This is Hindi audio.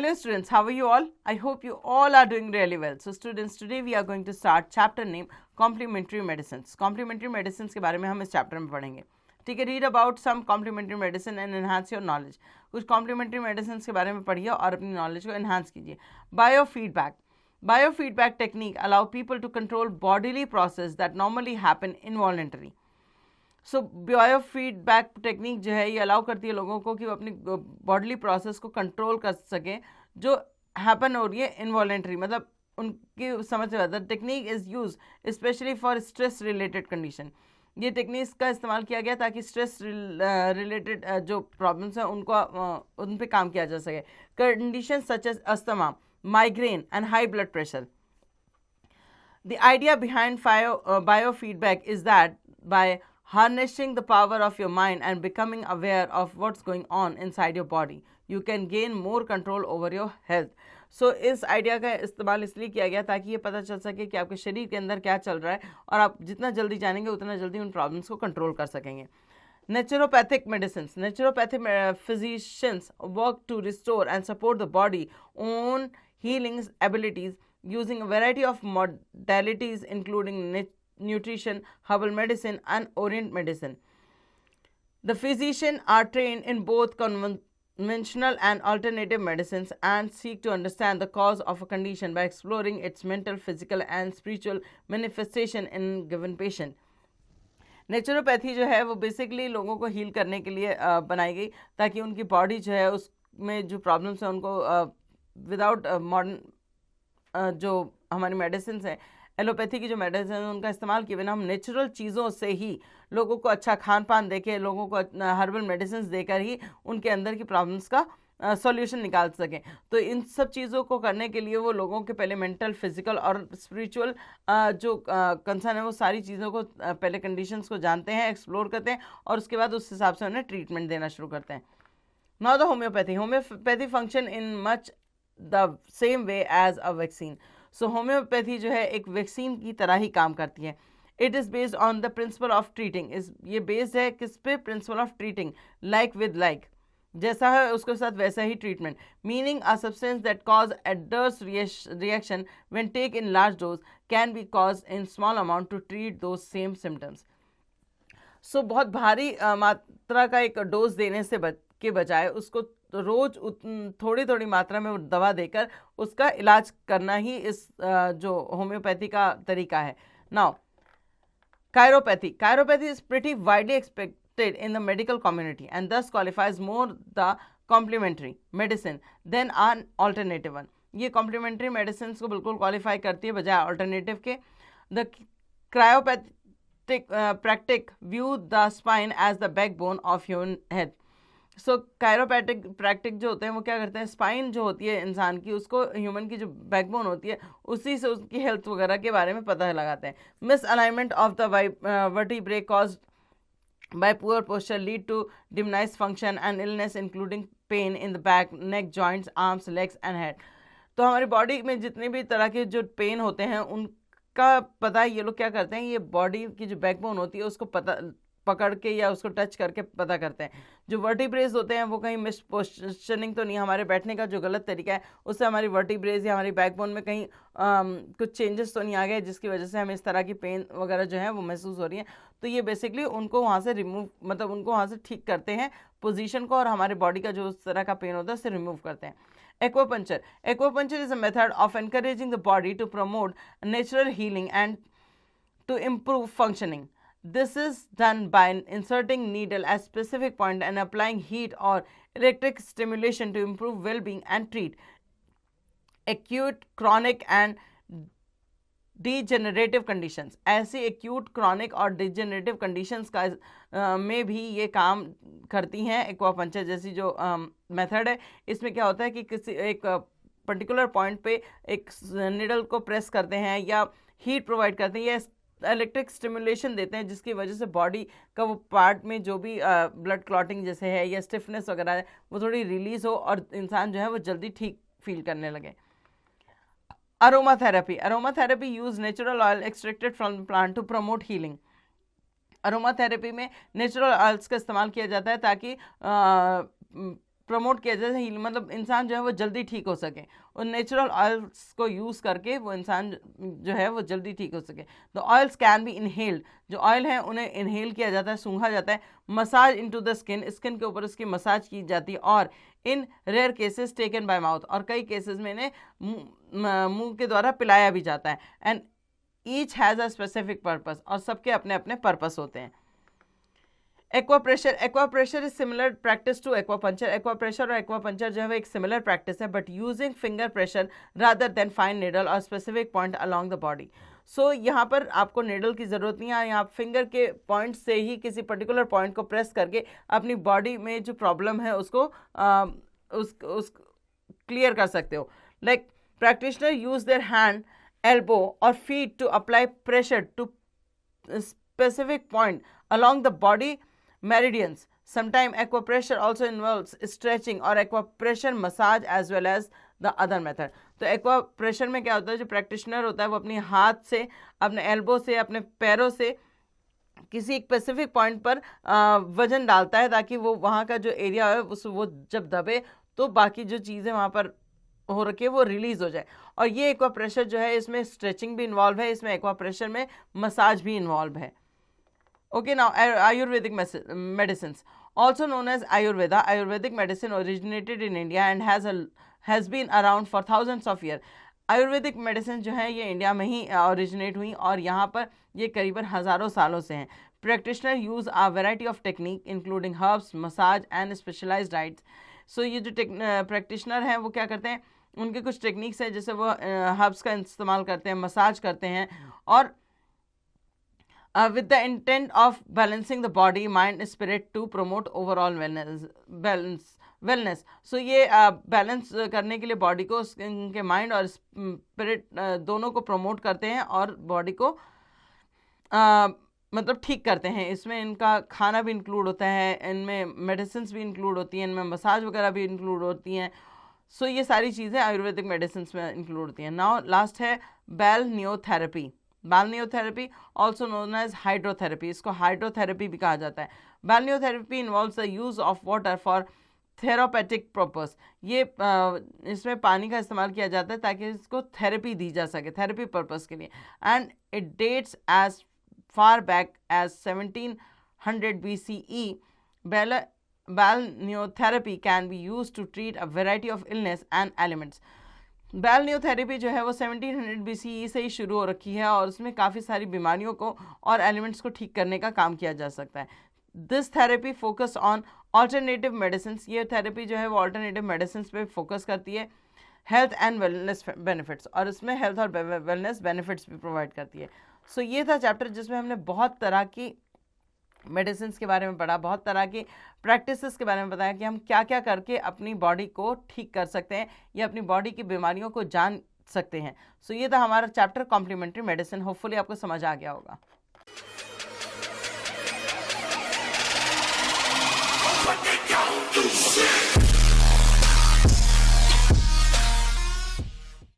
Hello students, how are you all? I hope you all are doing really well. So students, today we are going to start chapter name Complementary Medicines. Complementary medicines के बारे में हम इस चैप्टर में पढ़ेंगे. ठीक है, read about some complementary medicine and enhance your knowledge. कुछ कॉम्प्लीमेंट्री मेडिसिन के बारे में पढ़िए और अपनी नॉलेज को एनहांस कीजिए. Biofeedback technique allow people to control bodily process that normally happen involuntarily. So biofeedback technique जो है ये अलाउ करती है लोगों को कि वो अपनी बॉडीली प्रोसेस को कंट्रोल कर सकें जो हैपन हो रही है इनवॉलेंट्री, मतलब उनकी समझ से the technique is use specially for stress related condition. ये टेक्निक्स का इस्तेमाल किया गया ताकि स्ट्रेस रिलेटेड जो प्रॉब्लम्स हैं उनको उन पे काम किया जा सके. Condition such as asthma, migraine and high blood pressure. The idea behind biofeedback is that by harnessing the power of your mind and becoming aware of what's going on inside your body, you can gain more control over your health. So इस आइडिया का इस्तेमाल इसलिए किया गया ताकि ये पता चल सके कि आपके शरीर के अंदर क्या चल रहा है और आप जितना जल्दी जानेंगे उतना जल्दी उन प्रॉब्लम्स को कंट्रोल कर सकेंगे. Naturopathic medicines. Naturopathic physicians work to restore and support the body own healing abilities using a variety of modalities including nutrition, herbal medicine and orient medicine. The physicians are trained in both conventional and alternative medicines and seek to understand the cause of a condition by exploring its mental, physical and spiritual manifestation in given patient. Naturopathy जो है वो बेसिकली लोगों को हील करने के लिए बनाई गई ताकि उनकी बॉडी जो है उसमें जो प्रॉब्लम्स हैं उनको विदाउट मॉडर्न जो हमारी मेडिसिन हैं, एलोपैथी की जो मेडिसिन है उनका इस्तेमाल किए बिना हम नेचुरल चीज़ों से ही लोगों को अच्छा खान पान देके, लोगों को हर्बल मेडिसिन देकर ही उनके अंदर की प्रॉब्लम्स का सॉल्यूशन निकाल सकें. तो इन सब चीज़ों को करने के लिए वो लोगों के पहले मेंटल, फिजिकल और स्पिरिचुअल जो कंसर्न है वो सारी चीज़ों को पहले कंडीशंस को जानते हैं, एक्सप्लोर करते हैं और उसके बाद उस हिसाब से उन्हें ट्रीटमेंट देना शुरू करते हैं. Now the homeopathy function in much the same way as a vaccine. So homeopathy जो है एक वैक्सीन की तरह ही काम करती है. It is based on the principle of treating. ये बेस्ड है किस पे? Principle of treating like with like. जैसा है उसके साथ वैसा ही treatment. Meaning a substance that cause adverse reaction when take in large dose can be cause in small amount to treat those same symptoms. So बहुत भारी मात्रा का एक डोज देने से के बजाय उसको रोज थोड़ी थोड़ी मात्रा में दवा देकर उसका इलाज करना ही इस जो होम्योपैथी का तरीका है. Now chiropathy is pretty widely expected in the medical community and thus qualifies more the complementary medicine than an alternative one. ये complementary medicines को बिल्कुल क्वालिफाई करती है बजाय alternative के. The chiropathic practice view the spine as the backbone of human health. सो कायरोपैटिक प्रैक्टिक जो होते हैं वो क्या करते हैं, स्पाइन जो होती है इंसान की उसको ह्यूमन की जो बैकबोन होती है उसी से उसकी हेल्थ वगैरह के बारे में पता लगाते हैं. Misalignment of the vertebrae caused by poor posture lead to diminished function and illness including pain in the back, neck, joints, arms, legs and head. तो हमारी बॉडी में जितने भी तरह के जो पेन होते हैं उनका पता ये लोग क्या करते हैं, ये बॉडी की जो बैकबोन होती है उसको पकड़ के या उसको टच करके पता करते हैं. जो वर्टिब्रेज होते हैं वो कहीं मिस पोजिशनिंग तो नहीं, हमारे बैठने का जो गलत तरीका है उससे हमारी वर्टिब्रेज या हमारी बैकबोन में कहीं कुछ चेंजेस तो नहीं आ गए जिसकी वजह से हमें इस तरह की पेन वगैरह जो है वो महसूस हो रही है. तो ये बेसिकली उनको वहाँ से रिमूव, मतलब उनको वहाँ से ठीक करते हैं पोजीशन को और हमारे बॉडी का जो उस तरह का पेन होता है उससे रिमूव करते हैं. Acupuncture is a method of encouraging the body to promote natural healing and to improve functioning. This is done by inserting needle at specific point and applying heat or electric stimulation to improve well-being and treat acute, chronic and degenerative conditions. ऐसी acute, chronic और degenerative conditions का में भी ये काम करती हैं एक्वापंचर जैसी जो मेथड है. इसमें क्या होता है कि किसी एक पर्टिकुलर पॉइंट पे एक निडल को प्रेस करते हैं या हीट प्रोवाइड करते हैं या इलेक्ट्रिक स्टिमुलेशन देते हैं जिसकी वजह से बॉडी का वो पार्ट में जो भी ब्लड क्लॉटिंग जैसे है या स्टिफनेस वगैरह है वो थोड़ी रिलीज हो और इंसान जो है वो जल्दी ठीक फील करने लगे. Aromatherapy use natural oil extracted from plant to promote healing. Aromatherapy में नेचुरल ऑयल्स का इस्तेमाल किया जाता है ताकि प्रमोट किया जाए हील, मतलब इंसान जो है वो जल्दी ठीक हो सके, और नेचुरल ऑयल्स को यूज़ करके वो इंसान जो है वो जल्दी ठीक हो सके। The oils can be inhaled, जो ऑयल है उन्हें इनहेल किया जाता है, सूंघा जाता है। Massage into the skin, skin के ऊपर उसकी मसाज की जाती है। और in rare cases taken by mouth, और कई केसेस में इन्हें मुंह के द्वारा पिलाया भी जाता है। And each has a specific purpose, और सबके अपने अपने पर्पस होते हैं। Acupressure is similar practice to acupuncture. Acupressure और एक्वापंचर जो है वो एक सिमिलर प्रैक्टिस है, but using finger pressure rather than fine needle और specific point along the body. So यहाँ पर आपको नीडल की ज़रूरत नहीं है, यहाँ फिंगर के पॉइंट से ही किसी पर्टिकुलर पॉइंट को प्रेस करके अपनी बॉडी में जो प्रॉब्लम है उसको उस क्लियर कर सकते हो। Like practitioner use their hand, elbow or feet to apply pressure to specific point along the body meridians. Sometimes aquapressure also involves stretching or aquapressure massage as well as the other method. तो एक्वाप्रेशर में क्या होता है, जो प्रैक्टिशनर होता है वो अपने हाथ से, अपने एल्बो से, अपने पैरों से किसी एक स्पेसिफिक पॉइंट पर वजन डालता है, ताकि वो वहाँ का जो एरिया है वो जब दबे तो बाकी जो चीज़ें वहाँ पर हो रखी है वो रिलीज हो जाए। और ये एक्वा प्रेशर जो है इसमें स्ट्रेचिंग भी इन्वॉल्व है, इसमें एक्वा प्रेशर में मसाज भी इन्वॉल्व है। Okay, now ayurvedic medicine also known as Ayurveda. Ayurvedic medicine originated in India and has been around for thousands of year. Ayurvedic medicine जो है ये इंडिया में ही ओरिजिनेट हुई और यहाँ पर ये करीबन हज़ारों सालों से हैं। Practitioner use a variety of technique including herbs, massage and specialized diets. So ये जो प्रैक्टिशनर हैं वो क्या करते हैं, उनके कुछ टेक्निक्स हैं, जैसे वो हर्ब्स का इस्तेमाल करते हैं, मसाज करते हैं, और with the intent of balancing the body, mind, spirit to promote overall wellness. So ये बैलेंस करने के लिए बॉडी को, उनके माइंड और स्पिरिट दोनों को प्रमोट करते हैं और बॉडी को मतलब ठीक करते हैं। इसमें इनका खाना भी इंक्लूड होता है, इनमें मेडिसिन भी इंक्लूड होती हैं, इनमें मसाज वगैरह भी इंक्लूड होती हैं। सो ये सारी चीज़ें आयुर्वेदिक मेडिसिन में इंक्लूड होती हैं। नाउ लास्ट है balneotherapy. Balneotherapy also known as hydrotherapy, इसको हाइड्रोथेरेपी भी कहा जाता है। Balneotherapy involves the use of water for therapeutic purpose. ये इसमें पानी का इस्तेमाल किया जाता है ताकि इसको थेरेपी दी जा सके, थेरेपी पर्पस के लिए। And it dates as far back as 1700 BCE. Balneotherapy can be used to treat a variety of illness and ailments. बैलनियोथेरेपी जो है वो 1700 BCE से ही शुरू हो रखी है और उसमें काफ़ी सारी बीमारियों को और एलिमेंट्स को ठीक करने का काम किया जा सकता है। This therapy focus on alternative medicine. ये थेरेपी जो है वो ऑल्टरनेटिव मेडिसिन पे फोकस करती है, हेल्थ एंड वेलनेस बेनिफिट्स, और इसमें हेल्थ और वेलनेस बेनिफिट्स भी प्रोवाइड करती है। सो ये था चैप्टर जिसमें हमने बहुत तरह की मेडिसिन के बारे में पढ़ा, बहुत तरह की प्रैक्टिसेस के बारे में बताया कि हम क्या क्या करके अपनी बॉडी को ठीक कर सकते हैं या अपनी बॉडी की बीमारियों को जान सकते हैं। सो ये था हमारा चैप्टर कॉम्प्लीमेंट्री मेडिसिन। होपफुली आपको समझ आ गया होगा।